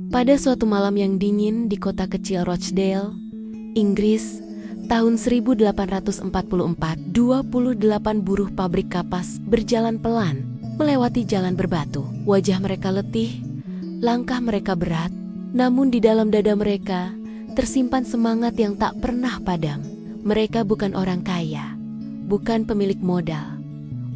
Pada suatu malam yang dingin di kota kecil Rochdale, Inggris, tahun 1844, 28 buruh pabrik kapas berjalan pelan melewati jalan berbatu. Wajah mereka letih, langkah mereka berat, namun di dalam dada mereka tersimpan semangat yang tak pernah padam. Mereka bukan orang kaya, bukan pemilik modal,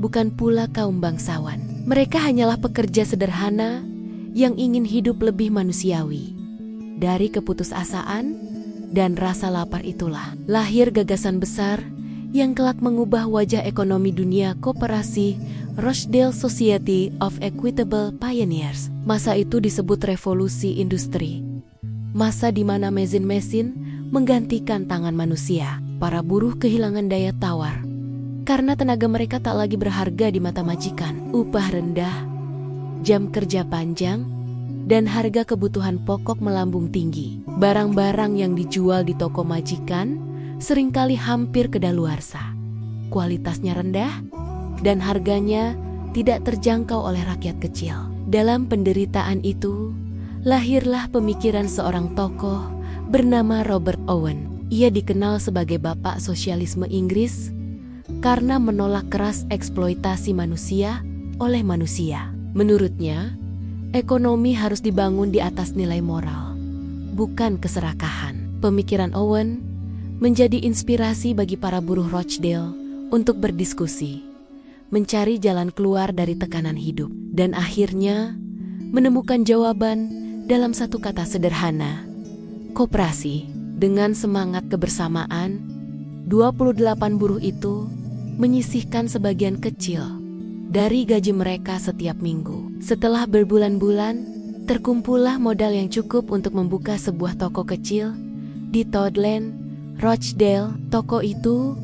bukan pula kaum bangsawan. Mereka hanyalah pekerja sederhana yang ingin hidup lebih manusiawi. Dari keputusasaan dan rasa lapar itulah lahir gagasan besar yang kelak mengubah wajah ekonomi dunia, Koperasi Rochdale Society of Equitable Pioneers. Masa itu disebut revolusi industri. Masa di mana mesin-mesin menggantikan tangan manusia. Para buruh kehilangan daya tawar karena tenaga mereka tak lagi berharga di mata majikan. Upah rendah, jam kerja panjang, dan harga kebutuhan pokok melambung tinggi. Barang-barang yang dijual di toko majikan seringkali hampir kedaluarsa. Kualitasnya rendah dan harganya tidak terjangkau oleh rakyat kecil. Dalam penderitaan itu, lahirlah pemikiran seorang tokoh bernama Robert Owen. Ia dikenal sebagai bapak sosialisme Inggris karena menolak keras eksploitasi manusia oleh manusia. Menurutnya, ekonomi harus dibangun di atas nilai moral, bukan keserakahan. Pemikiran Owen menjadi inspirasi bagi para buruh Rochdale untuk berdiskusi, mencari jalan keluar dari tekanan hidup, dan akhirnya menemukan jawaban dalam satu kata sederhana: koperasi. Dengan semangat kebersamaan, 28 buruh itu menyisihkan sebagian kecil dari gaji mereka setiap minggu. Setelah berbulan-bulan, terkumpullah modal yang cukup untuk membuka sebuah toko kecil di Toadland, Rochdale. Toko itu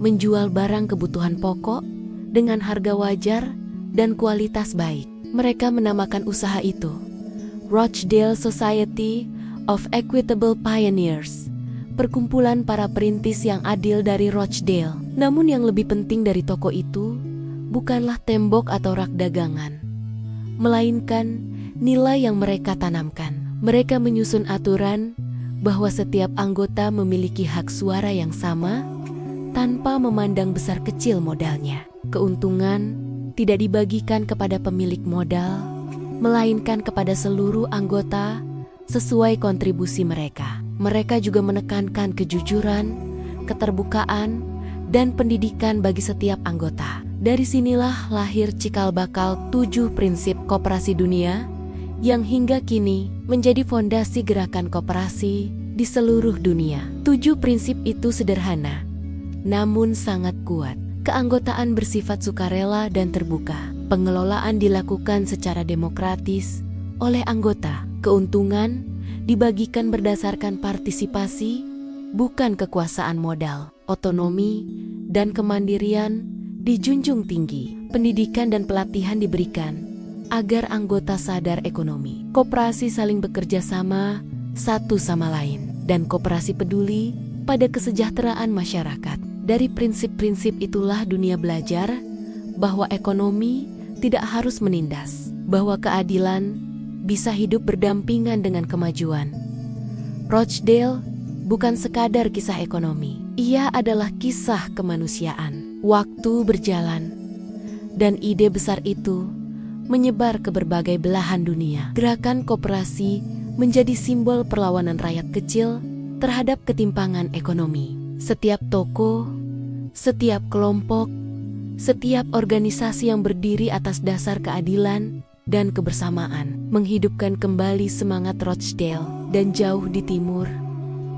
menjual barang kebutuhan pokok dengan harga wajar dan kualitas baik. Mereka menamakan usaha itu Rochdale Society of Equitable Pioneers, perkumpulan para perintis yang adil dari Rochdale. Namun yang lebih penting dari toko itu bukanlah tembok atau rak dagangan, melainkan nilai yang mereka tanamkan. Mereka menyusun aturan bahwa setiap anggota memiliki hak suara yang sama tanpa memandang besar kecil modalnya. Keuntungan tidak dibagikan kepada pemilik modal, melainkan kepada seluruh anggota sesuai kontribusi mereka. Mereka juga menekankan kejujuran, keterbukaan, dan pendidikan bagi setiap anggota. Dari sinilah lahir cikal bakal 7 prinsip koperasi dunia yang hingga kini menjadi fondasi gerakan koperasi di seluruh dunia. 7 prinsip itu sederhana, namun sangat kuat. Keanggotaan bersifat sukarela dan terbuka. Pengelolaan dilakukan secara demokratis oleh anggota. Keuntungan dibagikan berdasarkan partisipasi, bukan kekuasaan modal. Otonomi dan kemandirian dijunjung tinggi. Pendidikan dan pelatihan diberikan agar anggota sadar ekonomi. Koperasi saling bekerja sama satu sama lain, dan koperasi peduli pada kesejahteraan masyarakat. Dari prinsip-prinsip itulah dunia belajar bahwa ekonomi tidak harus menindas, bahwa keadilan bisa hidup berdampingan dengan kemajuan. Rochdale bukan sekadar kisah ekonomi, ia adalah kisah kemanusiaan. Waktu berjalan, dan ide besar itu menyebar ke berbagai belahan dunia. Gerakan koperasi menjadi simbol perlawanan rakyat kecil terhadap ketimpangan ekonomi. Setiap toko, setiap kelompok, setiap organisasi yang berdiri atas dasar keadilan dan kebersamaan menghidupkan kembali semangat Rochdale. Dan jauh di timur,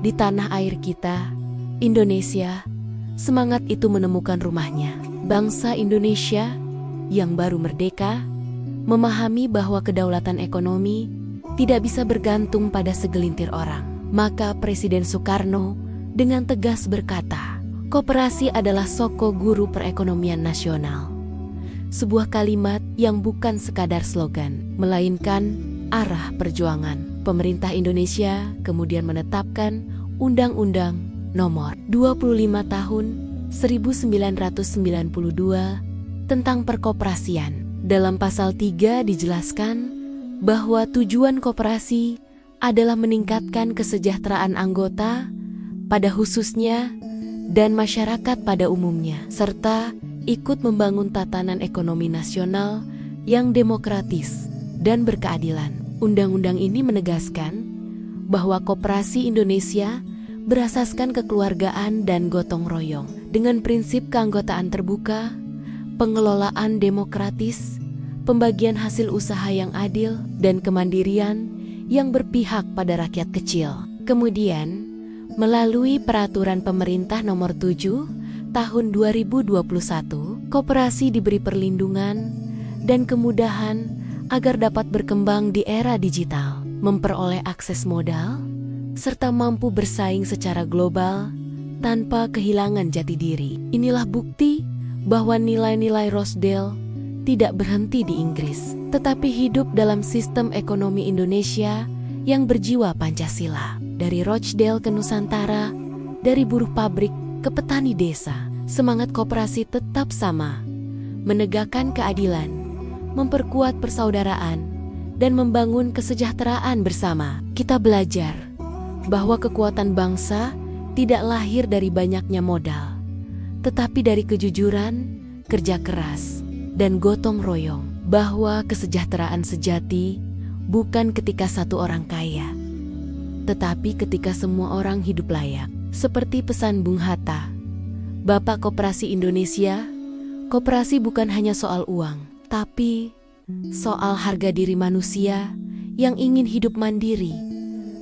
di tanah air kita, Indonesia, semangat itu menemukan rumahnya. Bangsa Indonesia yang baru merdeka memahami bahwa kedaulatan ekonomi tidak bisa bergantung pada segelintir orang. Maka Presiden Soekarno dengan tegas berkata, koperasi adalah soko guru perekonomian nasional. Sebuah kalimat yang bukan sekadar slogan, melainkan arah perjuangan. Pemerintah Indonesia kemudian menetapkan Undang-Undang Nomor 25 Tahun 1992 tentang perkoperasian. Dalam pasal 3 dijelaskan bahwa tujuan koperasi adalah meningkatkan kesejahteraan anggota, pada khususnya, dan masyarakat pada umumnya, serta ikut membangun tatanan ekonomi nasional yang demokratis dan berkeadilan. Undang-undang ini menegaskan bahwa koperasi Indonesia berasaskan kekeluargaan dan gotong royong dengan prinsip keanggotaan terbuka, pengelolaan demokratis, pembagian hasil usaha yang adil, dan kemandirian yang berpihak pada rakyat kecil. Kemudian, melalui Peraturan Pemerintah Nomor 7 Tahun 2021, koperasi diberi perlindungan dan kemudahan agar dapat berkembang di era digital, memperoleh akses modal, serta mampu bersaing secara global tanpa kehilangan jati diri. Inilah bukti bahwa nilai-nilai Rochdale tidak berhenti di Inggris, tetapi hidup dalam sistem ekonomi Indonesia yang berjiwa Pancasila. Dari Rochdale ke Nusantara, dari buruh pabrik ke petani desa, semangat koperasi tetap sama, menegakkan keadilan, memperkuat persaudaraan, dan membangun kesejahteraan bersama. Kita belajar bahwa kekuatan bangsa tidak lahir dari banyaknya modal, tetapi dari kejujuran, kerja keras, dan gotong royong. Bahwa kesejahteraan sejati bukan ketika satu orang kaya, tetapi ketika semua orang hidup layak. Seperti pesan Bung Hatta, Bapak Koperasi Indonesia, koperasi bukan hanya soal uang, tapi soal harga diri manusia yang ingin hidup mandiri.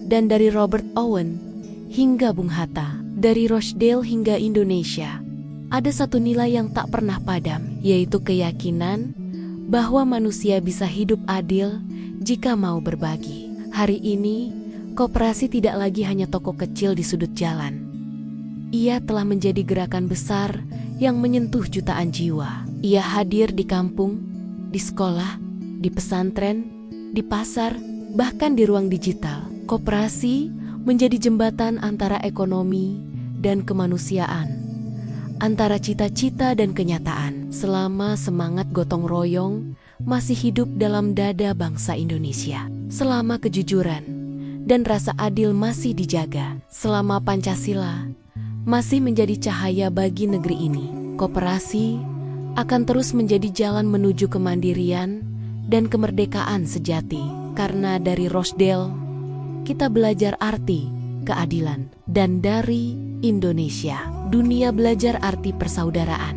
Dan dari Robert Owen hingga Bung Hatta, dari Rochdale hingga Indonesia, ada satu nilai yang tak pernah padam, yaitu keyakinan bahwa manusia bisa hidup adil jika mau berbagi. Hari ini, koperasi tidak lagi hanya toko kecil di sudut jalan. Ia telah menjadi gerakan besar yang menyentuh jutaan jiwa. Ia hadir di kampung, di sekolah, di pesantren, di pasar, bahkan di ruang digital. Koperasi menjadi jembatan antara ekonomi dan kemanusiaan, antara cita-cita dan kenyataan. Selama semangat gotong royong masih hidup dalam dada bangsa Indonesia, selama kejujuran dan rasa adil masih dijaga, selama Pancasila masih menjadi cahaya bagi negeri ini, koperasi akan terus menjadi jalan menuju kemandirian dan kemerdekaan sejati. Karena dari Rochdale, kita belajar arti keadilan, dan dari Indonesia, dunia belajar arti persaudaraan.